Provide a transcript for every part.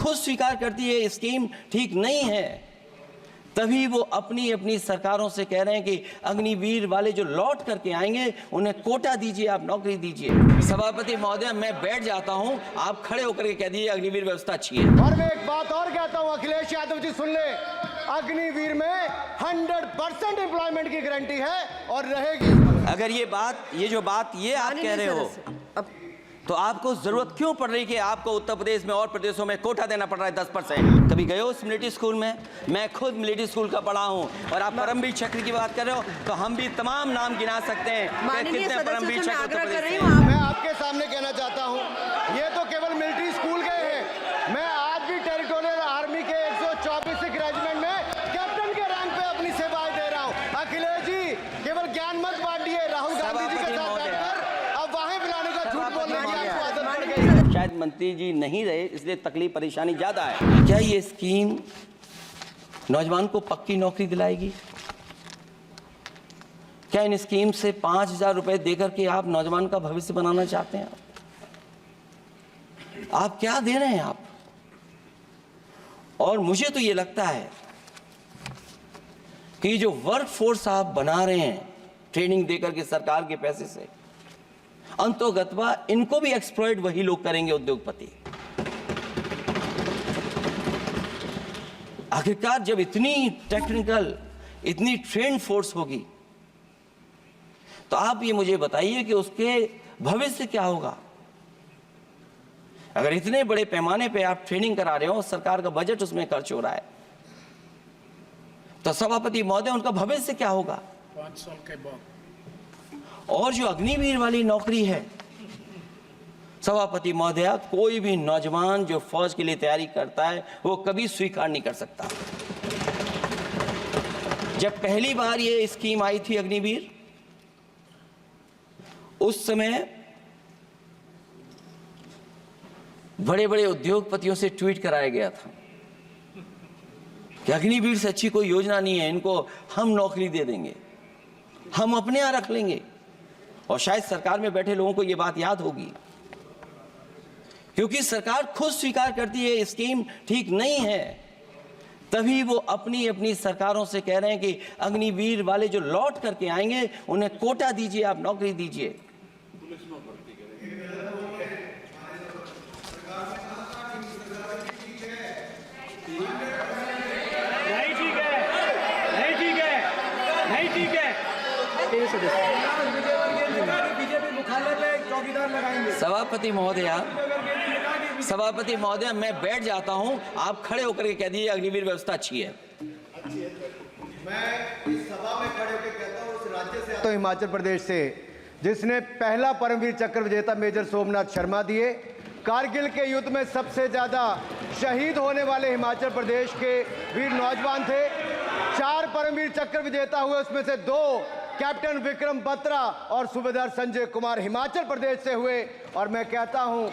खुद स्वीकार करती है स्कीम ठीक नहीं है, तभी वो अपनी अपनी सरकारों से कह रहे हैं कि अग्निवीर वाले जो लौट करके आएंगे उन्हें कोटा दीजिए, आप नौकरी दीजिए। सभापति महोदय, मैं बैठ जाता हूं, आप खड़े होकर के कह दीजिए अग्निवीर व्यवस्था अच्छी है। और मैं एक बात और कहता हूं, अखिलेश यादव जी सुन ले, अग्निवीर में 100% एम्प्लॉयमेंट की गारंटी है और रहेगी। अगर ये जो बात आप कह रहे हो, तो आपको जरूरत क्यों पड़ रही कि आपको उत्तर प्रदेश में और प्रदेशों में कोटा देना पड़ रहा है 10%? कभी गए हो मिलिट्री स्कूल में? मैं खुद मिलिट्री स्कूल का पढ़ा हूं। और आप परमवीर चक्र की बात कर रहे हो, तो हम भी तमाम नाम गिना सकते हैं कितने परमवीर चक्र उत्तर प्रदेश में। मैं आपके सामने कहना चाहता हूं, ये तो केवल मिलिट्री स्कूल गए हैं। मैं आज भी टेरिटोरियल आर्मी के 124 रेजिमेंट में कैप्टन के रैंक पे अपनी सेवाएं दे रहा हूं। अखिलेश जी केवल ज्ञान मत बांटिए, राहुल गांधी जी के साथ बैठकर अब वहां बुलाने का झूठ बोलने की आपको आदत पड़ गई। शायद मंत्री जी नहीं रहे, इसलिए तकलीफ परेशानी ज्यादा है। क्या ये स्कीम नौजवान को पक्की नौकरी दिलाएगी? क्या इन स्कीम से 5,000 रुपए देकर के आप नौजवान का भविष्य बनाना चाहते हैं? आप क्या दे रहे हैं आप? और मुझे तो ये लगता है कि जो वर्क फोर्स आप बना रहे हैं ट्रेनिंग देकर के सरकार के पैसे से, अंतोगत्वा इनको भी एक्सप्लॉइट वही लोग करेंगे, उद्योगपति। आखिरकार जब इतनी टेक्निकल, इतनी ट्रेन फोर्स होगी, तो आप ये मुझे बताइए कि उसके भविष्य क्या होगा? अगर इतने बड़े पैमाने पे आप ट्रेनिंग करा रहे हो, सरकार का बजट उसमें खर्च हो रहा है, तो सभापति महोदय उनका भविष्य क्या होगा? 5 साल के बाद। और जो अग्निवीर वाली नौकरी है, सभापति महोदय, कोई भी नौजवान जो फौज के लिए तैयारी करता है वो कभी स्वीकार नहीं कर सकता। जब पहली बार ये स्कीम आई थी अग्निवीर, उस समय बड़े बड़े उद्योगपतियों से ट्वीट कराया गया था कि अग्निवीर से अच्छी कोई योजना नहीं है, इनको हम नौकरी दे देंगे, हम अपने यहां रख लेंगे। और शायद सरकार में बैठे लोगों को यह बात याद होगी, क्योंकि सरकार खुद स्वीकार करती है स्कीम ठीक नहीं है, तभी वो अपनी अपनी सरकारों से कह रहे हैं कि अग्निवीर वाले जो लौट करके आएंगे उन्हें कोटा दीजिए, आप नौकरी दीजिए। सभापति महोदय, मैं बैठ जाता हूं, आप खड़े होकर के कह दीजिए अग्निवीर व्यवस्था अच्छी है। मैं इस सभा में खड़े होकर कहता हूं, उस राज्य से तो हिमाचल प्रदेश से जिसने पहला परमवीर चक्र विजेता मेजर सोमनाथ शर्मा दिए, कारगिल के युद्ध में सबसे ज्यादा शहीद होने वाले हिमाचल प्रदेश के वीर नौजवान थे। 4 परमवीर चक्र विजेता हुए, उसमें से 2 कैप्टन विक्रम बत्रा और सूबेदार संजय कुमार हिमाचल प्रदेश से हुए। और मैं कहता हूं,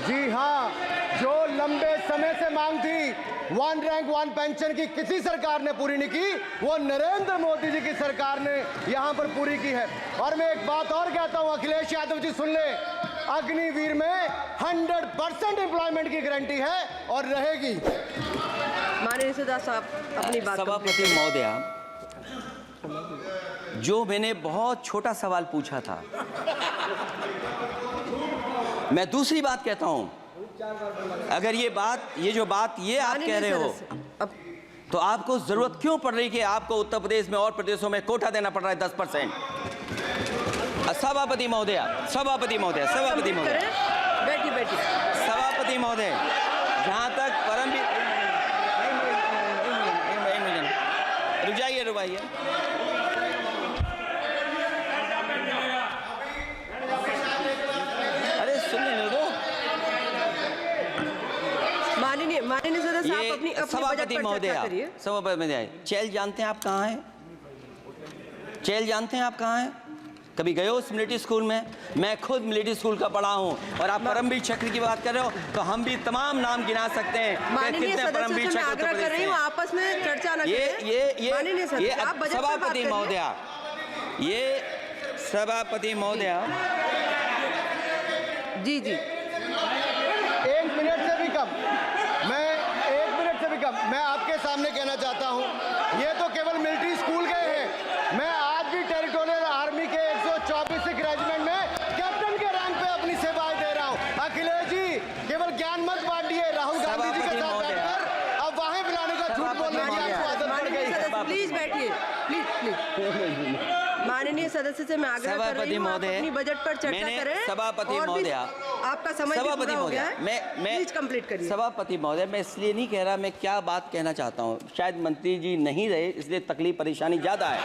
जी हां, जो लंबे समय से मांग थी 1 रैंक 1 पेंशन की किसी सरकार ने पूरी नहीं की, वो नरेंद्र मोदी जी की सरकार ने यहां पर पूरी की है। और मैं एक बात और कहता हूं, अखिलेश यादव जी सुन ले, अग्निवीर में 100% एम्प्लॉयमेंट की गारंटी है और रहेगी। माननीय सदस्य साहब अपनी बात। सभापति महोदय, जो मैंने बहुत छोटा सवाल पूछा था, मैं दूसरी बात कहता हूं। अगर ये जो बात आप कह रहे हो, तो आपको जरूरत क्यों पड़ रही कि आपको उत्तर प्रदेश में और प्रदेशों में कोटा देना पड़ रहा है 10%? सभापति महोदय, बैठी सभापति महोदय, जहां तक परमवीर, रुक जाइए, अरे सुन लेने दो। माननीय सदस्य आप अपनी सभापति महोदय, चेल जानते हैं आप कहाँ हैं? चेल जानते हैं आप कहाँ हैं? कभी गए हो मिलिट्री स्कूल में? मैं खुद मिलिट्री स्कूल का पढ़ा हूं। और आप परमवीर चक्र की बात कर रहे हो, तो हम भी तमाम नाम गिना सकते हैं कितने परमवीर चक्र उत्तर प्रदेश में। आपस में चर्चा न करें। सभापति महोदय, ये सभापति महोदय, जी 1 मिनट से भी कम। मैं सामने कहना चाहता हूं, ये तो केवल मिलिट्री स्कूल गए हैं। मैं आज भी टेरिटोरियल आर्मी के 124 रेजिमेंट में कैप्टन के रैंक पे अपनी सेवाएं दे रहा हूं। अखिलेश जी केवल ज्ञान मत बांटिए, राहुल गांधी जी के साथ बैठकर अब वहां बुलाने का झूठ बोलने की आपको आदत पड़ गई। प्लीज बैठिए, प्लीज प्लीज। माननीय सदस्य से मैं आग्रह कर रही हूँ, आप अपनी बजट पर चर्चा करें। सभापति और भी महोदय, आपका समय भी पूरा हो गया है, मैं प्लीज कंप्लीट करिए। सभापति महोदय, मैं इसलिए नहीं कह रहा, मैं क्या बात कहना चाहता हूँ, शायद मंत्री जी नहीं रहे इसलिए तकलीफ परेशानी ज्यादा है।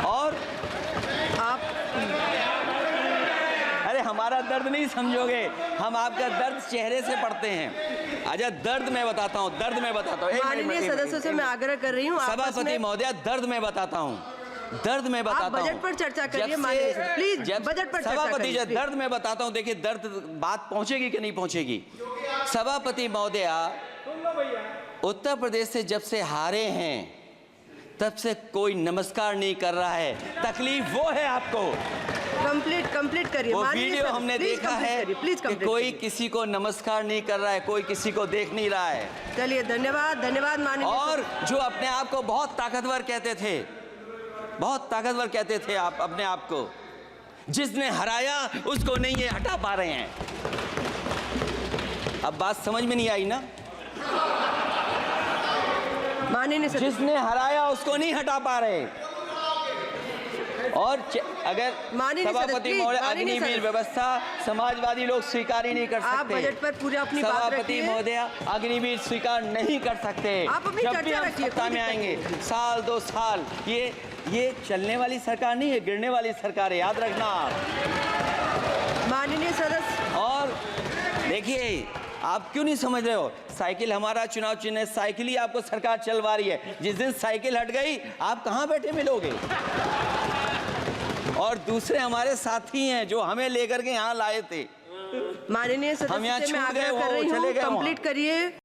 और आप अरे हमारा दर्द नहीं समझोगे, हम आपका दर्द चेहरे से पढ़ते हैं। अच्छा दर्द मैं बताता हूँ, दर्द मैं बताता हूँ। माननीय सदस्यों से मैं आग्रह कर रही हूँ, सभापति महोदय, दर्द मैं बताता हूँ, दर्द में बताता हूँ। बजट पर चर्चा करिए माननीय, प्लीज बजट पर चर्चा सभापति करिए। दर्द में बताता हूँ, देखिए दर्द बात पहुंचेगी कि नहीं पहुंचेगी। सभापति महोदय, उत्तर प्रदेश से जब से हारे हैं तब से कोई नमस्कार नहीं कर रहा है, तकलीफ वो है आपको। कंप्लीट करिए। वो वीडियो हमने देखा है कि कोई किसी को नमस्कार नहीं कर रहा है, कोई किसी को देख नहीं रहा है। चलिए धन्यवाद माननीय। और जो अपने आप को बहुत ताकतवर कहते थे, बहुत ताकतवर कहते थे आप अपने आप को, जिसने हराया उसको नहीं ये हटा पा रहे हैं। अब बात समझ में नहीं आई ना? माननीय जिसने हराया उसको नहीं हटा पा रहे। और अगर सभापति महोदय, अग्निवीर व्यवस्था समाजवादी लोग स्वीकार ही नहीं कर सकते। आप बजट पर पूरी अपनी बात सभापति रखिए। महोदय, अग्निवीर स्वीकार नहीं कर सकते। आप अपनी जब भी चर्चा हम रखिए, सत्ता कोई में दिक्कत आएंगे, नहीं। साल 2 साल, ये चलने वाली सरकार नहीं है, गिरने वाली सरकार है, याद रखना आप। माननीय सदस्य, और देखिए आप क्यों नहीं समझ रहे हो, साइकिल हमारा चुनाव चिन्ह है, साइकिल ही आपको सरकार चलवा रही है। जिस दिन साइकिल हट गई आप कहां बैठे मिलोगे। और दूसरे हमारे साथी हैं जो हमें लेकर के यहाँ लाए थे। माननीय हम यहाँ सदस्य से मैं छूट गए, आग्रह वो कर रही चले हूँ, गए वहाँ। कंप्लीट करिए।